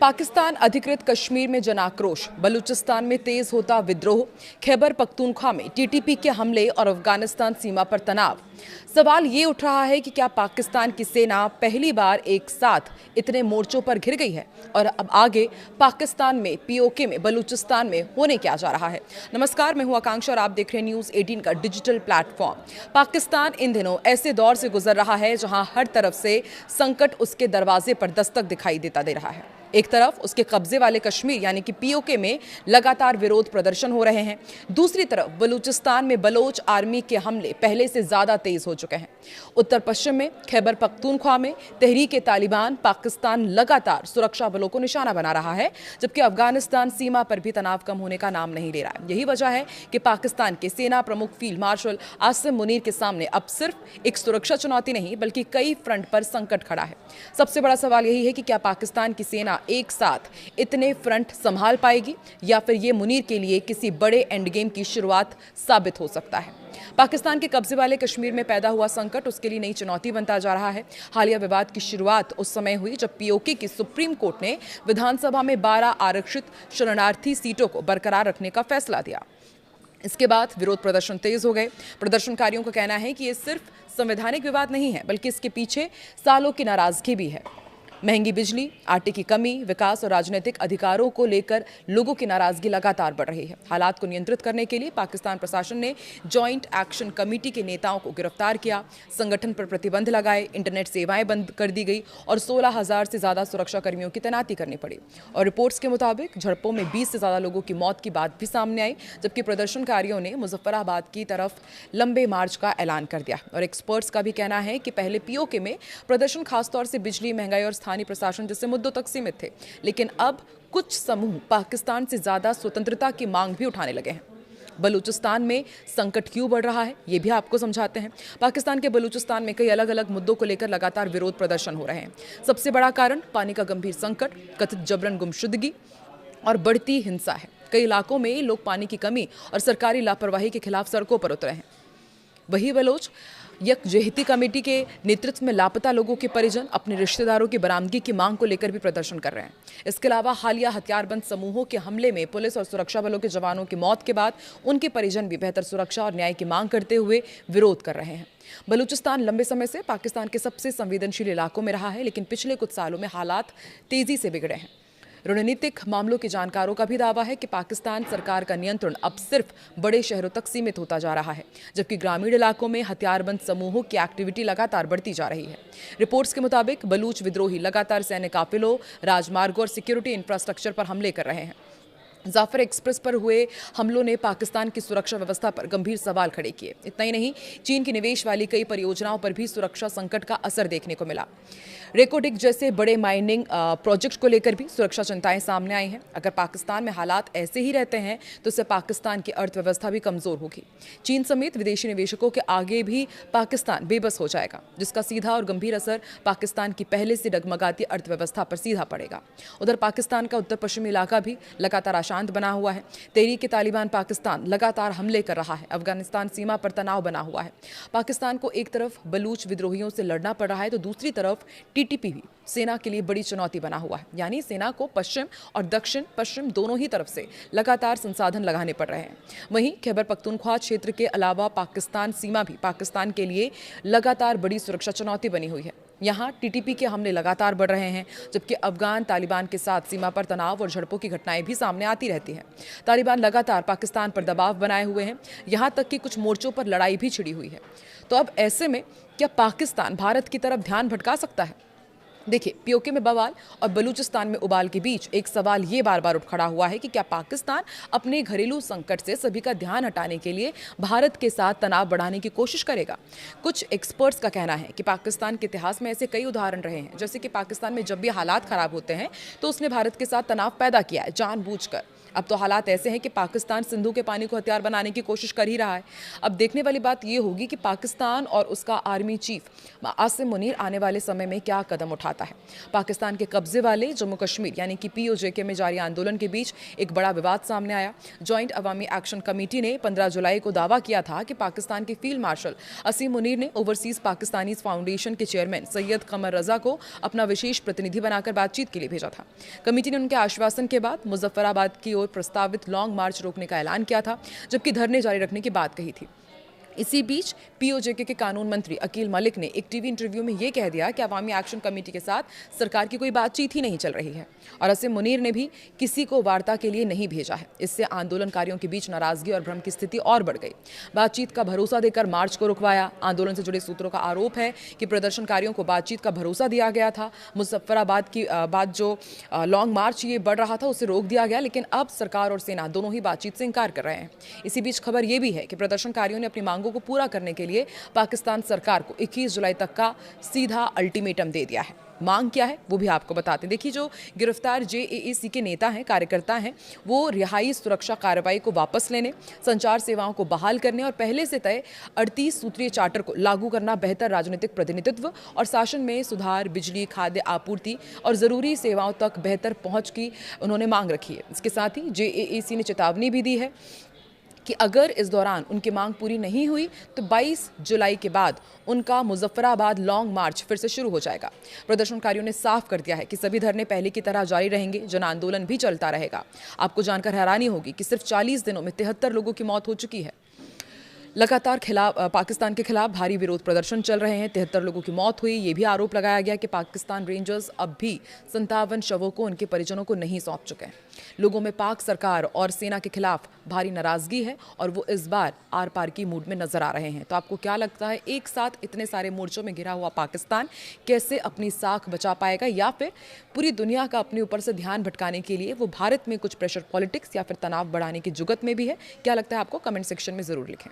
पाकिस्तान अधिकृत कश्मीर में जनाक्रोश, बलूचिस्तान में तेज होता विद्रोह, खैबर पख्तूनख्वा में टीटीपी के हमले और अफगानिस्तान सीमा पर तनाव। सवाल ये उठ रहा है कि क्या पाकिस्तान की सेना पहली बार एक साथ इतने मोर्चों पर घिर गई है और अब आगे पाकिस्तान में पीओके में बलूचिस्तान में होने क्या जा रहा है। नमस्कार, मैं हूं आकांक्षा और आप देख रहे हैं न्यूज़ 18 का डिजिटल प्लेटफॉर्म। पाकिस्तान इन दिनों ऐसे दौर से गुजर रहा है जहां हर तरफ से संकट उसके दरवाजे पर दस्तक दिखाई देता दे रहा है। एक तरफ उसके कब्जे वाले कश्मीर यानी कि पीओके में लगातार विरोध प्रदर्शन हो रहे हैं, दूसरी तरफ बलूचिस्तान में बलोच आर्मी के हमले पहले से ज्यादा तेज हो चुके हैं। उत्तर पश्चिम में खैबर पख्तूनख्वा में तहरीक-ए-तालिबान पाकिस्तान लगातार सुरक्षा बलों को निशाना बना रहा है, जबकि अफगानिस्तान सीमा पर भी तनाव कम होने का नाम नहीं ले रहा है। यही वजह है कि पाकिस्तान के सेना प्रमुख फील्ड मार्शल आसिम मुनीर के सामने अब सिर्फ एक सुरक्षा चुनौती नहीं बल्कि कई फ्रंट पर संकट खड़ा है। सबसे बड़ा सवाल यही है कि क्या पाकिस्तान की सेना एक साथ इतने फ्रंट संभाल पाएगी या फिर ये मुनीर के लिए किसी बड़े एंड गेम की शुरुआत साबित हो सकता है। पाकिस्तान के कब्जे वाले कश्मीर में पैदा हुआ संकट उसके लिए नई चुनौती बनता जा रहा है। हालिया विवाद की शुरुआत उस समय हुई जब पीओके की सुप्रीम कोर्ट ने विधानसभा में 12 आरक्षित शरणार्थी सीटों को बरकरार रखने का फैसला दिया। इसके बाद विरोध प्रदर्शन तेज हो गए। प्रदर्शनकारियों का कहना है कि ये सिर्फ संवैधानिक विवाद नहीं है बल्कि इसके पीछे सालों की नाराजगी भी है। महंगी बिजली, आटे की कमी, विकास और राजनीतिक अधिकारों को लेकर लोगों की नाराजगी लगातार बढ़ रही है। हालात को नियंत्रित करने के लिए पाकिस्तान प्रशासन ने जॉइंट एक्शन कमेटी के नेताओं को गिरफ्तार किया, संगठन पर प्रतिबंध लगाए, इंटरनेट सेवाएं बंद कर दी गई और 16,000 से ज्यादा सुरक्षा कर्मियों की तैनाती करनी पड़ी। और रिपोर्ट्स के मुताबिक झड़पों में 20 से ज्यादा लोगों की मौत की बात भी सामने आई, जबकि प्रदर्शनकारियों ने मुजफ्फराबाद की तरफ लंबे मार्च का ऐलान कर दिया। और एक्सपर्ट्स का भी कहना है कि पहले पीओके में प्रदर्शन खासतौर से बिजली, महंगाई और स्थानीय प्रशासन जैसे मुद्दों तक सीमित थे, लेकिन अब कुछ समूह पाकिस्तान से ज्यादा स्वतंत्रता की मांग भी उठाने लगे हैं। बलूचिस्तान में संकट क्यों बढ़ रहा है, ये भी आपको समझाते हैं। पाकिस्तान के बलूचिस्तान में कई अलग अलग मुद्दों को लेकर लगातार विरोध प्रदर्शन हो रहे हैं। सबसे बड़ा कारण पानी का गंभीर संकट, कथित जबरन गुमशुदगी और बढ़ती हिंसा है। कई इलाकों में लोग पानी की कमी और सरकारी लापरवाही के खिलाफ सड़कों पर उतरे हैं। वही बलोच यकजहती कमेटी के नेतृत्व में लापता लोगों के परिजन अपने रिश्तेदारों की बरामदगी की मांग को लेकर भी प्रदर्शन कर रहे हैं। इसके अलावा हालिया हथियारबंद समूहों के हमले में पुलिस और सुरक्षा बलों के जवानों की मौत के बाद उनके परिजन भी बेहतर सुरक्षा और न्याय की मांग करते हुए विरोध कर रहे हैं। बलूचिस्तान लंबे समय से पाकिस्तान के सबसे संवेदनशील इलाकों में रहा है, लेकिन पिछले कुछ सालों में हालात तेजी से बिगड़े हैं। रणनीतिक मामलों के जानकारों का भी दावा है कि पाकिस्तान सरकार का नियंत्रण अब सिर्फ बड़े शहरों तक सीमित होता जा रहा है, जबकि ग्रामीण इलाकों में हथियारबंद समूहों की एक्टिविटी लगातार बढ़ती जा रही है। रिपोर्ट्स के मुताबिक बलूच विद्रोही लगातार सैन्य काफिलों, राजमार्गों और सिक्योरिटी इंफ्रास्ट्रक्चर पर हमले कर रहे हैं। जाफर एक्सप्रेस पर हुए हमलों ने पाकिस्तान की सुरक्षा व्यवस्था पर गंभीर सवाल खड़े किए। इतना ही नहीं, चीन की निवेश वाली कई परियोजनाओं पर भी सुरक्षा संकट का असर देखने को मिला। रेकोडिक जैसे बड़े माइनिंग प्रोजेक्ट को लेकर भी सुरक्षा चिंताएं सामने आई हैं। अगर पाकिस्तान में हालात ऐसे ही रहते हैं तो इससे पाकिस्तान की अर्थव्यवस्था भी कमजोर होगी। चीन समेत विदेशी निवेशकों के आगे भी पाकिस्तान बेबस हो जाएगा, जिसका सीधा और गंभीर असर पाकिस्तान की पहले से डगमगाती अर्थव्यवस्था पर सीधा पड़ेगा। उधर पाकिस्तान का उत्तर पश्चिमी इलाका भी लगातार अशांत बना हुआ है। तहरीक-ए-तालिबान पाकिस्तान लगातार हमले कर रहा है। अफगानिस्तान सीमा पर तनाव बना हुआ है। पाकिस्तान को एक तरफ बलूच विद्रोहियों से लड़ना पड़ रहा है तो दूसरी तरफ टीटीपी भी सेना के लिए बड़ी चुनौती बना हुआ है। यानी सेना को पश्चिम और दक्षिण पश्चिम दोनों ही तरफ से लगातार संसाधन लगाने पड़ रहे हैं। वहीं खैबर पख्तूनख्वा क्षेत्र के अलावा पाकिस्तान सीमा भी पाकिस्तान के लिए लगातार बड़ी सुरक्षा चुनौती बनी हुई है। यहाँ टीटीपी के हमले लगातार बढ़ रहे हैं, जबकि अफगान तालिबान के साथ सीमा पर तनाव और झड़पों की घटनाएं भी सामने आती रहती हैं। तालिबान लगातार पाकिस्तान पर दबाव बनाए हुए हैं, यहाँ तक कि कुछ मोर्चों पर लड़ाई भी छिड़ी हुई है। तो अब ऐसे में क्या पाकिस्तान भारत की तरफ ध्यान भटका सकता है? देखिए, पीओके में बवाल और बलूचिस्तान में उबाल के बीच एक सवाल ये बार बार उठ खड़ा हुआ है कि क्या पाकिस्तान अपने घरेलू संकट से सभी का ध्यान हटाने के लिए भारत के साथ तनाव बढ़ाने की कोशिश करेगा। कुछ एक्सपर्ट्स का कहना है कि पाकिस्तान के इतिहास में ऐसे कई उदाहरण रहे हैं, जैसे कि पाकिस्तान में जब भी हालात खराब होते हैं तो उसने भारत के साथ तनाव पैदा किया है जानबूझकर। अब तो हालात ऐसे हैं कि पाकिस्तान सिंधु के पानी को हथियार बनाने की कोशिश कर ही रहा है। अब देखने वाली बात यह होगी कि पाकिस्तान और उसका आर्मी चीफ आसिम मुनीर आने वाले समय में क्या कदम उठाता है। पाकिस्तान के कब्जे वाले जम्मू कश्मीर यानी कि POJK में जारी आंदोलन के बीच एक बड़ा विवाद सामने आया। जॉइंट अवामी एक्शन कमेटी ने 15 जुलाई को दावा किया था कि पाकिस्तान के फील्ड मार्शल असीम मुनीर ने ओवरसीज पाकिस्तानी फाउंडेशन के चेयरमैन सैयद कमर रजा को अपना विशेष प्रतिनिधि बनाकर बातचीत के लिए भेजा था। कमेटी ने उनके आश्वासन के बाद मुजफ्फराबाद की ओर प्रस्तावित लॉन्ग मार्च रोकने का ऐलान किया था, जबकि धरने जारी रखने की बात कही थी। इसी बीच POJK के कानून मंत्री अकील मलिक ने एक टीवी इंटरव्यू में यह कह दिया कि अवामी एक्शन कमेटी के साथ सरकार की कोई बातचीत ही नहीं चल रही है और असीम मुनीर ने भी किसी को वार्ता के लिए नहीं भेजा है। इससे आंदोलनकारियों के बीच नाराजगी और भ्रम की स्थिति और बढ़ गई। बातचीत का भरोसा देकर मार्च को रुकवाया। आंदोलन से जुड़े सूत्रों का आरोप है कि प्रदर्शनकारियों को बातचीत का भरोसा दिया गया था। मुजफ्फराबाद की बात जो लॉन्ग मार्च ये बढ़ रहा था उसे रोक दिया गया, लेकिन अब सरकार और सेना दोनों ही बातचीत से इंकार कर रहे हैं। इसी बीच खबर यह भी है कि प्रदर्शनकारियों ने अपनी मांगों को पूरा करने के लिए पाकिस्तान सरकार को 21 जुलाई तक का सीधा अल्टीमेटम दे दिया है। मांग क्या है वो भी आपको बताते हैं। देखिए, जो गिरफ्तार JAAC के नेता हैं, कार्यकर्ता हैं, वो रिहाई सुरक्षा कार्रवाई को वापस लेने, संचार सेवाओं को बहाल करने और पहले से तय 38 सूत्रीय चार्टर को लागू करना, बेहतर राजनीतिक प्रतिनिधित्व और शासन में सुधार, बिजली, खाद्य आपूर्ति और जरूरी सेवाओं तक बेहतर पहुंच की उन्होंने मांग रखी है। इसके साथ ही JAAC ने चेतावनी भी दी है कि अगर इस दौरान उनकी मांग पूरी नहीं हुई तो 22 जुलाई के बाद उनका मुजफ्फराबाद लॉन्ग मार्च फिर से शुरू हो जाएगा। प्रदर्शनकारियों ने साफ कर दिया है कि सभी धरने पहले की तरह जारी रहेंगे, जन आंदोलन भी चलता रहेगा। आपको जानकर हैरानी होगी कि सिर्फ 40 दिनों में 73 लोगों की मौत हो चुकी है। लगातार पाकिस्तान के खिलाफ भारी विरोध प्रदर्शन चल रहे हैं। 73 लोगों की मौत हुई। ये भी आरोप लगाया गया कि पाकिस्तान रेंजर्स अब भी 57 शवों को उनके परिजनों को नहीं सौंप चुके हैं। लोगों में पाक सरकार और सेना के खिलाफ भारी नाराजगी है और वो इस बार आर पार की मूड में नजर आ रहे हैं। तो आपको क्या लगता है, एक साथ इतने सारे मोर्चों में घिरा हुआ पाकिस्तान कैसे अपनी साख बचा पाएगा, या फिर पूरी दुनिया का अपने ऊपर से ध्यान भटकाने के लिए वो भारत में कुछ प्रेशर पॉलिटिक्स या फिर तनाव बढ़ाने की जुगत में भी है? क्या लगता है आपको? कमेंट सेक्शन में जरूर लिखें।